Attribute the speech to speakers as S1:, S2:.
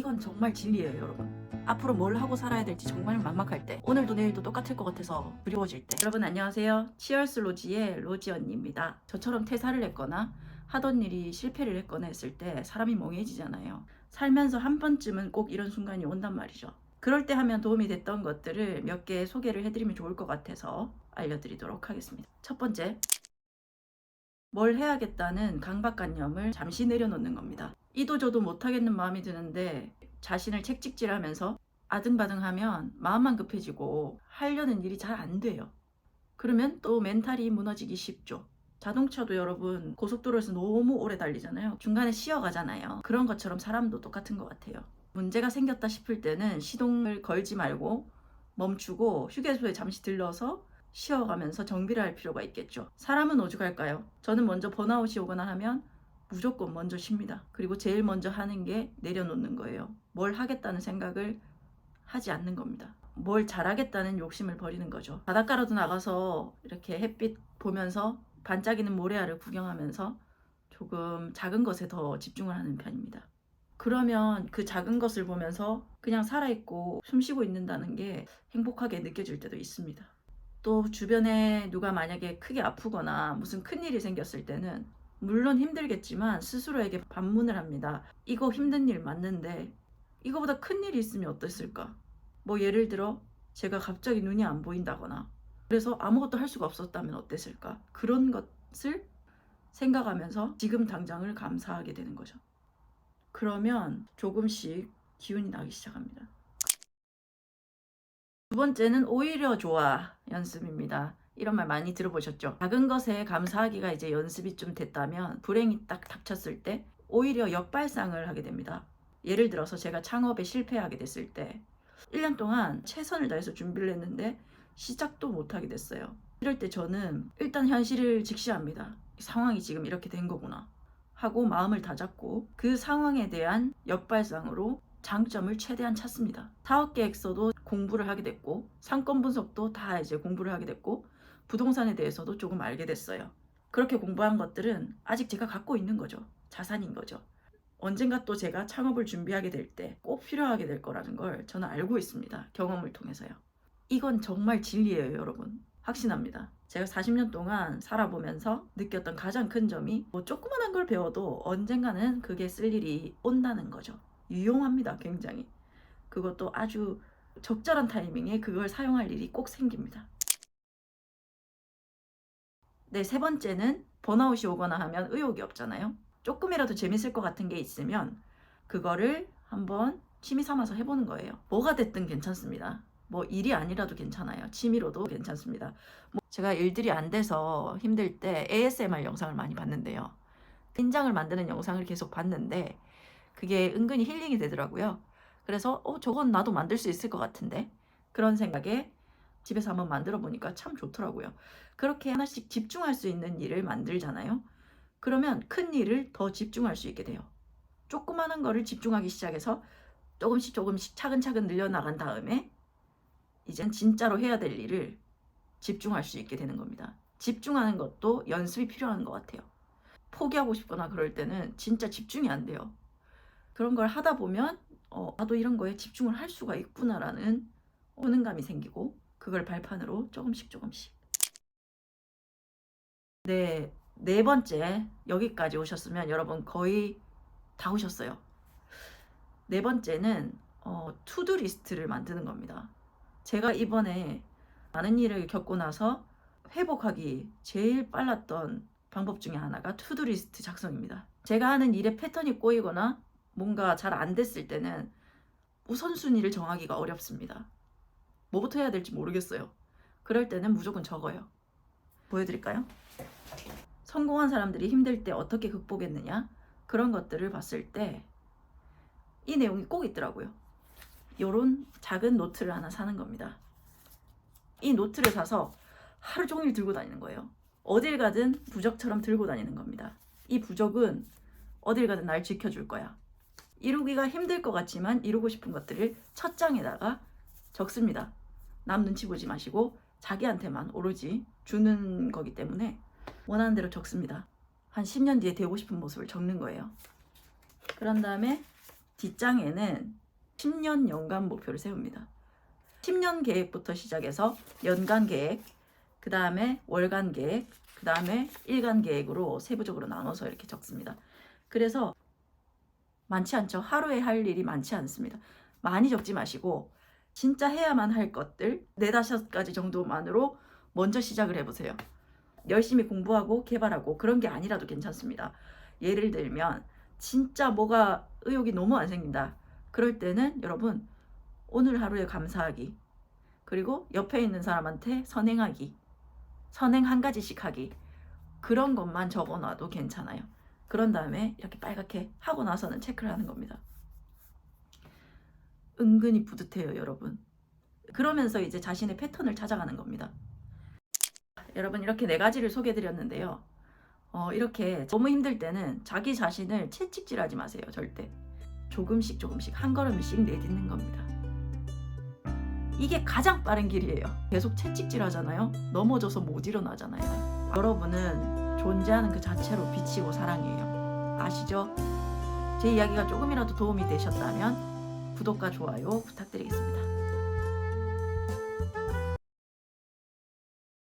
S1: 이건 정말 진리예요, 여러분. 앞으로 뭘 하고 살아야 될지 정말 막막할 때, 오늘도 내일도 똑같을 것 같아서 두려워질 때. 여러분 안녕하세요. 치얼스 로지의 로지 언니입니다. 저처럼 퇴사를 했거나 하던 일이 실패를 했거나 했을 때 사람이 멍해지잖아요. 살면서 한 번쯤은 꼭 이런 순간이 온단 말이죠. 그럴 때 하면 도움이 됐던 것들을 몇 개 소개를 해드리면 좋을 것 같아서 알려드리도록 하겠습니다. 첫 번째, 뭘 해야겠다는 강박관념을 잠시 내려놓는 겁니다. 이도저도 못하겠는 마음이 드는데 자신을 책찍질하면서 아등바등하면 마음만 급해지고 하려는 일이 잘 안 돼요. 그러면 또 멘탈이 무너지기 쉽죠. 자동차도 여러분 고속도로에서 너무 오래 달리잖아요. 중간에 쉬어가잖아요. 그런 것처럼 사람도 똑같은 것 같아요. 문제가 생겼다 싶을 때는 시동을 걸지 말고 멈추고 휴게소에 잠시 들러서 쉬어가면서 정비를 할 필요가 있겠죠. 사람은 오죽할까요? 저는 먼저 번아웃이 오거나 하면 무조건 먼저 쉽니다. 그리고 제일 먼저 하는 게 내려놓는 거예요. 뭘 하겠다는 생각을 하지 않는 겁니다. 뭘 잘하겠다는 욕심을 버리는 거죠. 바닷가라도 나가서 이렇게 햇빛 보면서 반짝이는 모래알을 구경하면서 조금 작은 것에 더 집중을 하는 편입니다. 그러면 그 작은 것을 보면서 그냥 살아있고 숨쉬고 있는다는 게 행복하게 느껴질 때도 있습니다. 또 주변에 누가 만약에 크게 아프거나 무슨 큰일이 생겼을 때는 물론 힘들겠지만 스스로에게 반문을 합니다. 이거 힘든 일 맞는데 이거보다 큰 일이 있으면 어땠을까? 뭐 예를 들어 제가 갑자기 눈이 안 보인다거나 그래서 아무것도 할 수가 없었다면 어땠을까? 그런 것을 생각하면서 지금 당장을 감사하게 되는 거죠. 그러면 조금씩 기운이 나기 시작합니다. 두 번째는 오히려 좋아 연습입니다. 이런 말 많이 들어보셨죠? 작은 것에 감사하기가 이제 연습이 좀 됐다면 불행이 딱 닥쳤을 때 오히려 역발상을 하게 됩니다. 예를 들어서 제가 창업에 실패하게 됐을 때 1년 동안 최선을 다해서 준비를 했는데 시작도 못하게 됐어요. 이럴 때 저는 일단 현실을 직시합니다. 상황이 지금 이렇게 된 거구나 하고 마음을 다잡고 그 상황에 대한 역발상으로 장점을 최대한 찾습니다. 사업 계획서도 공부를 하게 됐고 상권 분석도 다 이제 공부를 하게 됐고 부동산에 대해서도 조금 알게 됐어요. 그렇게 공부한 것들은 아직 제가 갖고 있는 거죠. 자산인 거죠. 언젠가 또 제가 창업을 준비하게 될 때 꼭 필요하게 될 거라는 걸 저는 알고 있습니다. 경험을 통해서요. 이건 정말 진리예요, 여러분. 확신합니다. 제가 40년 동안 살아보면서 느꼈던 가장 큰 점이 뭐 조그만한 걸 배워도 언젠가는 그게 쓸 일이 온다는 거죠. 유용합니다, 굉장히. 그것도 아주 적절한 타이밍에 그걸 사용할 일이 꼭 생깁니다. 네, 세 번째는 번아웃이 오거나 하면 의욕이 없잖아요. 조금이라도 재밌을 것 같은 게 있으면 그거를 한번 취미 삼아서 해보는 거예요. 뭐가 됐든 괜찮습니다. 뭐 일이 아니라도 괜찮아요. 취미로도 괜찮습니다. 뭐 제가 일들이 안 돼서 힘들 때 ASMR 영상을 많이 봤는데요. 인장을 만드는 영상을 계속 봤는데 그게 은근히 힐링이 되더라고요. 그래서 저건 나도 만들 수 있을 것 같은데 그런 생각에 집에서 한번 만들어 보니까 참 좋더라고요. 그렇게 하나씩 집중할 수 있는 일을 만들잖아요. 그러면 큰 일을 더 집중할 수 있게 돼요. 조그마한 거를 집중하기 시작해서 조금씩 조금씩 차근차근 늘려나간 다음에 이젠 진짜로 해야 될 일을 집중할 수 있게 되는 겁니다. 집중하는 것도 연습이 필요한 것 같아요. 포기하고 싶거나 그럴 때는 진짜 집중이 안 돼요. 그런 걸 하다 보면 나도 이런 거에 집중을 할 수가 있구나라는 효능감이 생기고 그걸 발판으로 조금씩 조금씩. 네, 네 번째 여기까지 오셨으면 여러분 거의 다 오셨어요. 네 번째는 투두 리스트를 만드는 겁니다. 제가 이번에 많은 일을 겪고 나서 회복하기 제일 빨랐던 방법 중에 하나가 투두 리스트 작성입니다. 제가 하는 일에 패턴이 꼬이거나 뭔가 잘 안 됐을 때는 우선순위를 정하기가 어렵습니다. 뭐부터 해야 될지 모르겠어요. 그럴 때는 무조건 적어요. 보여드릴까요? 성공한 사람들이 힘들 때 어떻게 극복했느냐? 그런 것들을 봤을 때 이 내용이 꼭 있더라고요. 요런 작은 노트를 하나 사는 겁니다. 이 노트를 사서 하루 종일 들고 다니는 거예요. 어딜 가든 부적처럼 들고 다니는 겁니다. 이 부적은 어딜 가든 날 지켜줄 거야. 이루기가 힘들 것 같지만 이루고 싶은 것들을 첫 장에다가 적습니다. 남 눈치 보지 마시고 자기한테만 오로지 주는 거기 때문에 원하는 대로 적습니다. 한 10년 뒤에 되고 싶은 모습을 적는 거예요. 그런 다음에 뒷장에는 10년 연간 목표를 세웁니다. 10년 계획부터 시작해서 연간 계획, 그 다음에 월간 계획, 그 다음에 일간 계획으로 세부적으로 나눠서 이렇게 적습니다. 그래서 많지 않죠. 하루에 할 일이 많지 않습니다. 많이 적지 마시고 진짜 해야만 할 것들 4-5가지 정도만으로 먼저 시작을 해보세요. 열심히 공부하고 개발하고 그런 게 아니라도 괜찮습니다. 예를 들면 진짜 뭐가 의욕이 너무 안 생긴다. 그럴 때는 여러분 오늘 하루에 감사하기, 그리고 옆에 있는 사람한테 선행하기, 선행 한 가지씩 하기, 그런 것만 적어놔도 괜찮아요. 그런 다음에 이렇게 빨갛게 하고 나서는 체크를 하는 겁니다. 은근히 뿌듯해요, 여러분. 그러면서 이제 자신의 패턴을 찾아가는 겁니다. 여러분 이렇게 4가지를 소개해드렸는데요. 이렇게 너무 힘들 때는 자기 자신을 채찍질하지 마세요. 절대. 조금씩 한 걸음씩 내딛는 겁니다. 이게 가장 빠른 길이에요. 계속 채찍질 하잖아요. 넘어져서 못 일어나잖아요. 여러분은 존재하는 그 자체로 빛이고 사랑이에요. 아시죠? 제 이야기가 조금이라도 도움이 되셨다면 구독과 좋아요 부탁드리겠습니다.